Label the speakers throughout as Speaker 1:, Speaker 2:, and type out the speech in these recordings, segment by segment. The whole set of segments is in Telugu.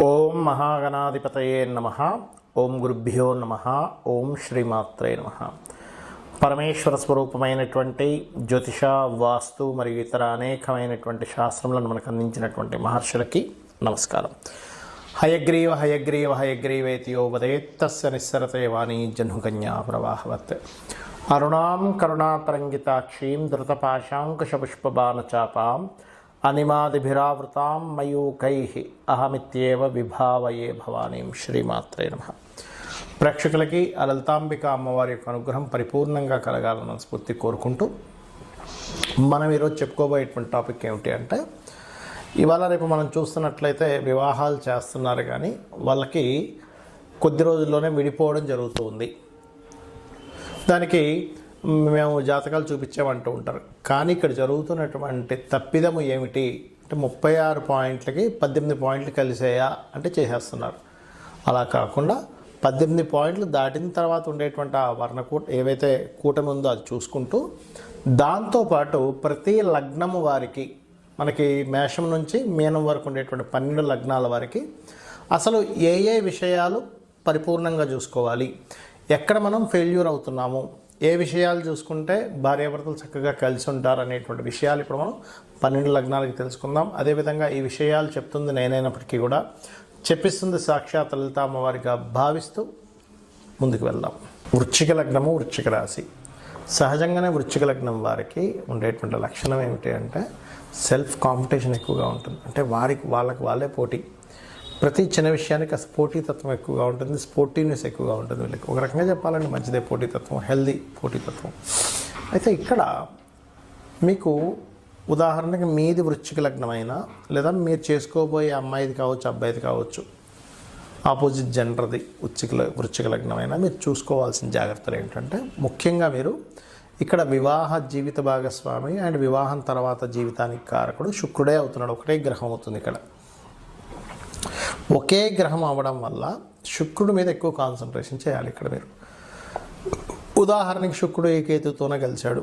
Speaker 1: ఓం మహాగణాధిపతయే నమః. ఓం గురుభ్యో నమః. ఓం శ్రీమాత్రే నమః. పరమేశ్వర స్వరూపమైనటువంటి జ్యోతిష, వాస్తు మరియు ఇతర అనేకమైనటువంటి శాస్త్రములను మనకు అందించినటువంటి మహర్షులకి నమస్కారం. హయగ్రీవ హయగ్రీవ హయగ్రీవేతి యో వదేత్ తస్య నిస్సరతే వాణీ జహ్నుకన్యా ప్రవాహవత్. అరుణాం కరుణాతరంగితాక్షీం ధృతపాశాంకుశపుష్పబాణచాపాం అనిమాదిభిరావృతాం మయూకైః అహమిత్యేవ విభావయే భవానీం. శ్రీమాత్రే నమః. ప్రేక్షకులకి ఆ లలితాంబిక అమ్మవారి యొక్క అనుగ్రహం పరిపూర్ణంగా కలగాలని స్ఫూర్తి కోరుకుంటూ మనం ఈరోజు చెప్పుకోబోయేటువంటి టాపిక్ ఏమిటి అంటే, ఇవాళ రేపు మనం చూస్తున్నట్లయితే వివాహాలు చేస్తున్నారు కానీ వాళ్ళకి కొద్ది రోజుల్లోనే విడిపోవడం జరుగుతూ ఉంది. దానికి మేము జాతకాలు చూపించామంటూ ఉంటారు. కానీ ఇక్కడ జరుగుతున్నటువంటి తప్పిదము ఏమిటి అంటే 36 పాయింట్లకి 18 పాయింట్లు కలిసేయా అంటే చేసేస్తున్నారు. అలా కాకుండా 18 పాయింట్లు దాటిన తర్వాత ఉండేటువంటి ఆ వర్ణకూట ఏవైతే కూటమి ఉందో అది చూసుకుంటూ, దాంతోపాటు ప్రతి లగ్నము వారికి, మనకి మేషం నుంచి మీనం వరకు ఉండేటువంటి 12 లగ్నాల వారికి అసలు ఏ ఏ విషయాలు పరిపూర్ణంగా చూసుకోవాలి, ఎక్కడ మనం ఫెయిల్యూర్ అవుతున్నాము, ఏ విషయాలు చూసుకుంటే భార్యాభర్తలు చక్కగా కలిసి ఉంటారు అనేటువంటి విషయాలు ఇప్పుడు మనం 12 లగ్నాలకి తెలుసుకుందాం. అదేవిధంగా ఈ విషయాలు చెప్తుంది నేనైనప్పటికీ కూడా చెప్పిస్తుంది సాక్షాత్ లలిత అమ్మవారిగా భావిస్తూ ముందుకు వెళ్దాం. వృశ్చిక లగ్నము, వృశ్చిక రాశి. సహజంగానే వృశ్చిక లగ్నం వారికి ఉండేటువంటి లక్షణం ఏమిటి అంటే సెల్ఫ్ కాంపిటీషన్ ఎక్కువగా ఉంటుంది. అంటే వాళ్ళకి వాళ్ళే పోటీ. ప్రతి చిన్న విషయానికి అసలు పోటీతత్వం ఎక్కువగా ఉంటుంది, స్పోర్టివ్నెస్ ఎక్కువగా ఉంటుంది వీళ్ళకి. ఒక రకంగా చెప్పాలంటే మంచిదే పోటీతత్వం, హెల్దీ పోటీతత్వం. అయితే ఇక్కడ మీకు ఉదాహరణకి మీది వృశ్చిక లగ్నమైనా, లేదా మీరు చేసుకోబోయే అమ్మాయిది కావచ్చు, అబ్బాయిది కావచ్చు, ఆపోజిట్ జెండర్ది వృశ్చిక లగ్నమైనా మీరు చూసుకోవాల్సిన జాగ్రత్తలు ఏంటంటే, ముఖ్యంగా మీరు ఇక్కడ వివాహ జీవిత భాగస్వామి అండ్ వివాహం తర్వాత జీవితానికి కారకుడు శుక్రుడే అవుతున్నాడు. ఒకటే గ్రహం అవుతుంది ఇక్కడ. ఒకే గ్రహం అవ్వడం వల్ల శుక్రుడి మీద ఎక్కువ కాన్సన్ట్రేషన్ చేయాలి ఇక్కడ మీరు. ఉదాహరణకి శుక్రుడు ఏ కేతుతోనే కలిశాడు,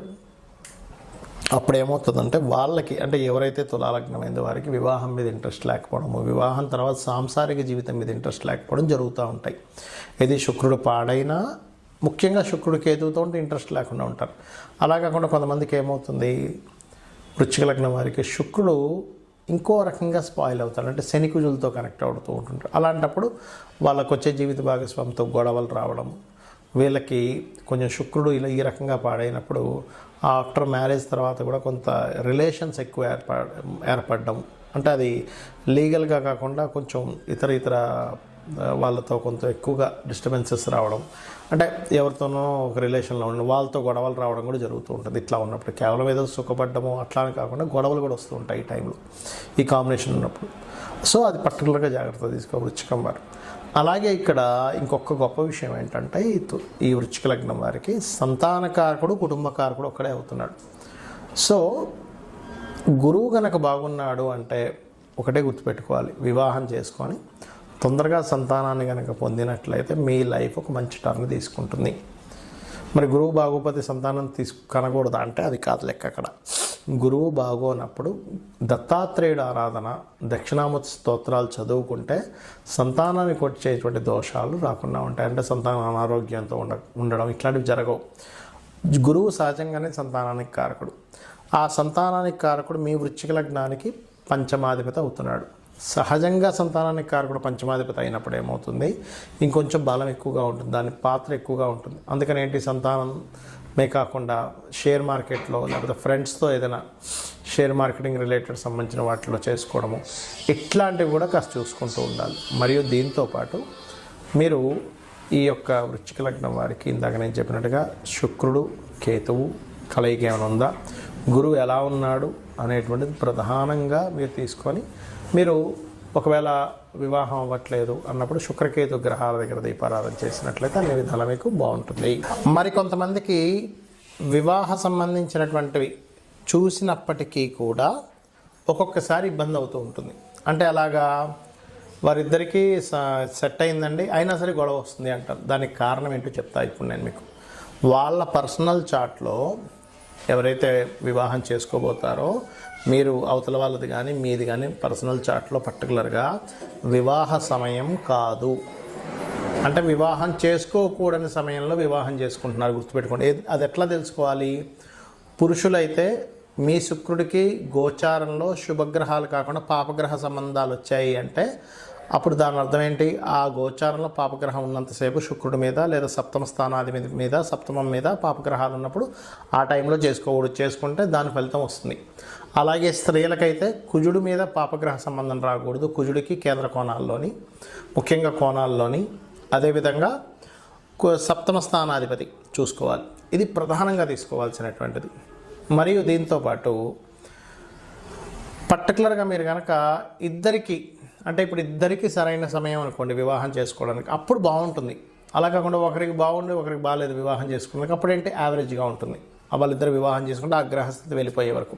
Speaker 1: అప్పుడు ఏమవుతుందంటే వాళ్ళకి, అంటే ఎవరైతే తులాలగ్నమైందో వారికి వివాహం మీద ఇంట్రెస్ట్ లేకపోవడము, వివాహం తర్వాత సాంసారిక జీవితం మీద ఇంట్రెస్ట్ లేకపోవడం జరుగుతూ ఉంటాయి. ఇది శుక్రుడు పాడైనా, ముఖ్యంగా శుక్రుడు కేతువుతో ఉంటే ఇంట్రెస్ట్ లేకుండా ఉంటారు. అలా కాకుండా కొంతమందికి ఏమవుతుంది, వృశ్చిక లగ్నం వారికి శుక్రుడు ఇంకో రకంగా స్పాయిల్ అవుతారు, అంటే శని కుజులతో కనెక్ట్ అవుతూ ఉంటుంటారు. అలాంటప్పుడు వాళ్ళకు వచ్చే జీవిత భాగస్వామితో గొడవలు రావడం, వీళ్ళకి కొంచెం శుక్రుడు ఇలా ఈ రకంగా పాడైనప్పుడు ఆఫ్టర్ మ్యారేజ్ తర్వాత కూడా కొంత రిలేషన్స్ ఎక్కువ ఏర్పడడం, అంటే అది లీగల్గా కాకుండా కొంచెం ఇతర వాళ్ళతో కొంత ఎక్కువగా డిస్టర్బెన్సెస్ రావడం, అంటే ఎవరితోనో ఒక రిలేషన్లో ఉండడం, వాళ్ళతో గొడవలు రావడం కూడా జరుగుతూ ఉంటుంది. ఇట్లా ఉన్నప్పుడు కేవలం ఏదో సుఖపడ్డము అట్లానే కాకుండా గొడవలు కూడా వస్తూ ఉంటాయి ఈ టైంలో, ఈ కాంబినేషన్ ఉన్నప్పుడు. సో అది పర్టికులర్గా జాగ్రత్త తీసుకో వృశ్చికం వారు. అలాగే ఇక్కడ ఇంకొక గొప్ప విషయం ఏంటంటే, ఈ వృశ్చిక లగ్నం వారికి సంతానకారకుడు, కుటుంబకారకుడు ఒక్కడే అవుతున్నాడు. సో గురువు కనుక బాగున్నాడు అంటే ఒకటే గుర్తుపెట్టుకోవాలి, వివాహం చేసుకొని తొందరగా సంతానాన్ని కనుక పొందినట్లయితే మీ లైఫ్ ఒక మంచి టర్న్ తీసుకుంటుంది. మరి గురువు బాగోపోతే సంతానం కనకూడదా అంటే అది కాదు లెక్క. అక్కడ గురువు బాగోనప్పుడు దత్తాత్రేయుడు ఆరాధన, దక్షిణామూర్తి స్తోత్రాలు చదువుకుంటే సంతానానికి వచ్చేటువంటి దోషాలు రాకుండా ఉంటాయి. అంటే సంతానం అనారోగ్యంతో ఉండడం ఇట్లాంటివి జరగవు. గురువు సహజంగానే సంతానానికి కారకుడు. ఆ సంతానానికి కారకుడు మీ వృశ్చిక లగ్నానికి పంచమాధిపతి అవుతున్నాడు. సహజంగా సంతానానికి కారకుడు పంచమాధిపతి అయినప్పుడు ఏమవుతుంది, ఇంకొంచెం బలం ఎక్కువగా ఉంటుంది, దాని పాత్ర ఎక్కువగా ఉంటుంది. అందుకని ఏంటి, సంతానమే కాకుండా షేర్ మార్కెట్లో లేకపోతే ఫ్రెండ్స్తో ఏదైనా షేర్ మార్కెటింగ్ రిలేటెడ్ సంబంధించిన వాటిలో చేసుకోవడము, ఇట్లాంటివి కూడా కాస్త చూసుకుంటూ ఉండాలి. మరియు దీంతోపాటు మీరు ఈ యొక్క వృశ్చిక లగ్నం వారికి ఇందాక నేను చెప్పినట్టుగా శుక్రుడు కేతువు కలయిక ఏమైనా ఉందా, గురువు ఎలా ఉన్నాడు అనేటువంటిది ప్రధానంగా మీరు తీసుకొని, మీరు ఒకవేళ వివాహం అవ్వట్లేదు అన్నప్పుడు శుక్రకేతు గ్రహాల దగ్గర దీపారాధన చేసినట్లయితే అన్ని విధాలా మీకు బాగుంటుంది. మరి కొంతమందికి వివాహ సంబంధించినటువంటివి చూసినప్పటికీ కూడా ఒక్కొక్కసారి ఇబ్బంది అవుతూ ఉంటుంది. అంటే అలాగా వారిద్దరికీ సెట్ అయిందండి, అయినా సరే గొడవ వస్తుంది అంటారు. దానికి కారణం ఏంటో చెప్తా ఇప్పుడు నేను మీకు. వాళ్ళ పర్సనల్ చార్ట్లో ఎవరైతే వివాహం చేసుకోబోతారో మీరు అవతల వాళ్ళది కానీ మీది కానీ పర్సనల్ చార్ట్లో పర్టికులర్గా వివాహ సమయం కాదు అంటే వివాహం చేసుకోకూడని సమయంలో వివాహం చేసుకుంటున్నారు, గుర్తుపెట్టుకోండి. అది ఎట్లా తెలుసుకోవాలి? పురుషులైతే మీ శుక్రుడికి గోచారంలో శుభగ్రహాలు కాకుండా పాపగ్రహ సంబంధాలు వచ్చాయి అంటే అప్పుడు దాని అర్థం ఏంటి? ఆ గోచారంలో పాపగ్రహం ఉన్నంతసేపు శుక్రుడి మీద లేదా సప్తమ స్థానాధిపతి మీద, సప్తమం మీద పాపగ్రహాలు ఉన్నప్పుడు ఆ టైంలో చేసుకోకూడదు. చేసుకుంటే దాని ఫలితం వస్తుంది. అలాగే స్త్రీలకైతే కుజుడి మీద పాపగ్రహ సంబంధం రాకూడదు. కుజుడికి కేంద్ర కోణాల్లోని, ముఖ్యంగా కోణాల్లోని, అదేవిధంగా సప్తమ స్థానాధిపతి చూసుకోవాలి. ఇది ప్రధానంగా తీసుకోవాల్సినటువంటిది. మరియు దీంతోపాటు పర్టికులర్గా మీరు కనుక ఇద్దరికి అంటే ఇప్పుడు ఇద్దరికి సరైన సమయం అనుకోండి వివాహం చేసుకోవడానికి, అప్పుడు బాగుంటుంది. అలా కాకుండా ఒకరికి బాగుండి ఒకరికి బాగాలేదు వివాహం చేసుకోవడానికి, అప్పుడేంటి యావరేజ్గా ఉంటుంది. వాళ్ళిద్దరు వివాహం చేసుకుంటే ఆ గ్రహస్థితి వెళ్ళిపోయే వరకు.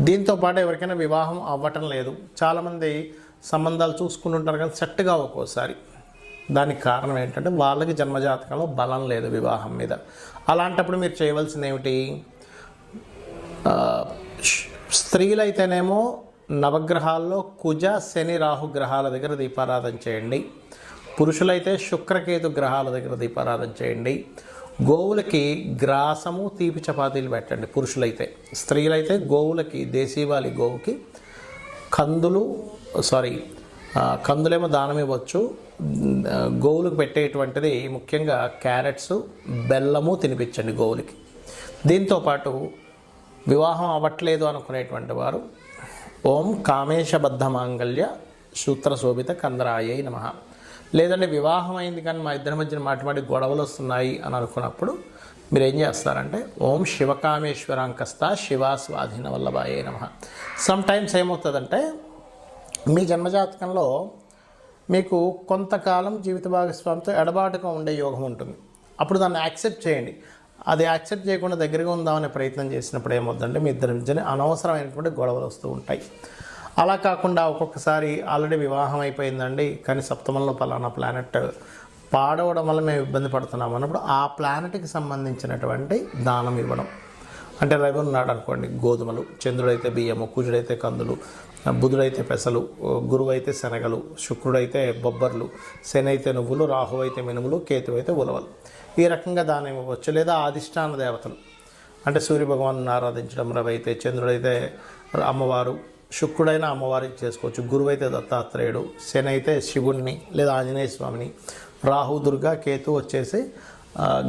Speaker 1: దీంతోపాటు ఎవరికైనా వివాహం అవ్వటం లేదు, చాలామంది సంబంధాలు చూసుకుంటుంటారు కానీ సెట్గా ఒక్కోసారి. దానికి కారణం ఏంటంటే వాళ్ళకి జన్మజాతకంలో బలం లేదు వివాహం మీద. అలాంటప్పుడు మీరు చేయవలసింది ఏమిటి? స్త్రీలైతేనేమో నవగ్రహాల్లో కుజ, శని, రాహు గ్రహాల దగ్గర దీపారాధన చేయండి. పురుషులైతే శుక్రకేతు గ్రహాల దగ్గర దీపారాధన చేయండి. గోవులకి గ్రాసము, తీపి చపాతీలు పెట్టండి పురుషులైతే. స్త్రీలైతే గోవులకి, దేశీవాలి గోవుకి కందులేమో దానం ఇవ్వచ్చు. గోవులకు పెట్టేటువంటిది ముఖ్యంగా క్యారెట్స్, బెల్లము తినిపించండి గోవులకి. దీంతోపాటు వివాహం అవ్వట్లేదు అనుకునేటువంటి వారు ఓం కామేశబద్ధ మాంగళ్య సూత్రశోభిత కందరాయై నమః. లేదంటే వివాహం అయింది కానీ మా ఇద్దరి మధ్యన మాటి గొడవలు వస్తున్నాయి అని అనుకున్నప్పుడు మీరు ఏం చేస్తారంటే ఓం శివకామేశ్వరాంకస్త శివా స్వాధీన వల్లభాయై నమః. సమ్ టైమ్స్ ఏమవుతుందంటే మీ జన్మజాతకంలో మీకు కొంతకాలం జీవిత భాగస్వామితో ఎడబాటుగా ఉండే యోగం ఉంటుంది. అప్పుడు దాన్ని యాక్సెప్ట్ చేయండి. అది యాక్సెప్ట్ చేయకుండా దగ్గరగా ఉందామనే ప్రయత్నం చేసినప్పుడు ఏమవుతుందంటే మీ ఇద్దరి మధ్యన అనవసరమైనటువంటి గొడవలు వస్తూ ఉంటాయి. అలా కాకుండా ఒక్కొక్కసారి ఆల్రెడీ వివాహం అయిపోయిందండి కానీ సప్తమంలో పలానా ప్లానెట్ పాడవడం వల్ల మేము ఇబ్బంది పడుతున్నాం అన్నప్పుడు ఆ ప్లానెట్కి సంబంధించినటువంటి దానం ఇవ్వడం. అంటే రవి ఉన్నాడు అనుకోండి, గోధుమలు, చంద్రుడైతే బియ్యము, కుజుడైతే కందులు, బుధుడైతే పెసలు, గురువు అయితే శనగలు, శుక్రుడైతే బొబ్బర్లు, శని అయితే నువ్వులు, రాహు అయితే మినుములు, కేతు అయితే ఉలవలు. ఈ రకంగా దానం ఇవ్వచ్చు. లేదా అధిష్టాన దేవతలు అంటే సూర్యభగవాను ఆరాధించడం, రవి అయితే, చంద్రుడైతే అమ్మవారు, శుక్రుడైన అమ్మవారికి చేసుకోవచ్చు, గురువు అయితే దత్తాత్రేయుడు, శని అయితే శివుణ్ణి లేదా ఆంజనేయ స్వామిని, రాహు, దుర్గా, కేతు వచ్చేసి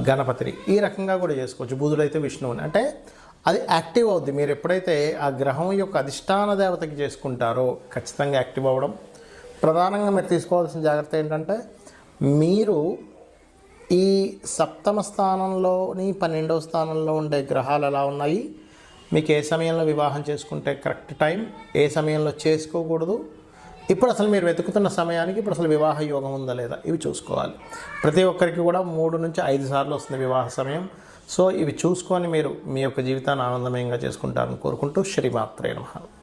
Speaker 1: గణపతిని. ఈ రకంగా కూడా చేసుకోవచ్చు. బుధుడైతే విష్ణువుని. అంటే అది యాక్టివ్ అవుద్ది. మీరు ఎప్పుడైతే ఆ గ్రహం యొక్క అధిష్టాన దేవతకి చేసుకుంటారో ఖచ్చితంగా యాక్టివ్ అవ్వడం. ప్రధానంగా మీరు తీసుకోవాల్సిన జాగ్రత్త ఏంటంటే మీరు ఈ సప్తమ స్థానంలోని 12వ స్థానంలో ఉండే గ్రహాలు ఎలా ఉన్నాయి, మీకు ఏ సమయంలో వివాహం చేసుకుంటే కరెక్ట్ టైం, ఏ సమయంలో చేసుకోకూడదు, ఇప్పుడు అసలు మీరు వెతుకుతున్న సమయానికి ఇప్పుడు అసలు వివాహ యోగం ఉందా లేదా, ఇవి చూసుకోవాలి. ప్రతి ఒక్కరికి కూడా 3 నుంచి 5 సార్లు వస్తుంది వివాహ సమయం. సో ఇవి చూసుకొని మీరు మీ యొక్క జీవితాన్ని ఆనందమయంగా చేసుకుంటారని కోరుకుంటూ శ్రీమాత్రే నమః.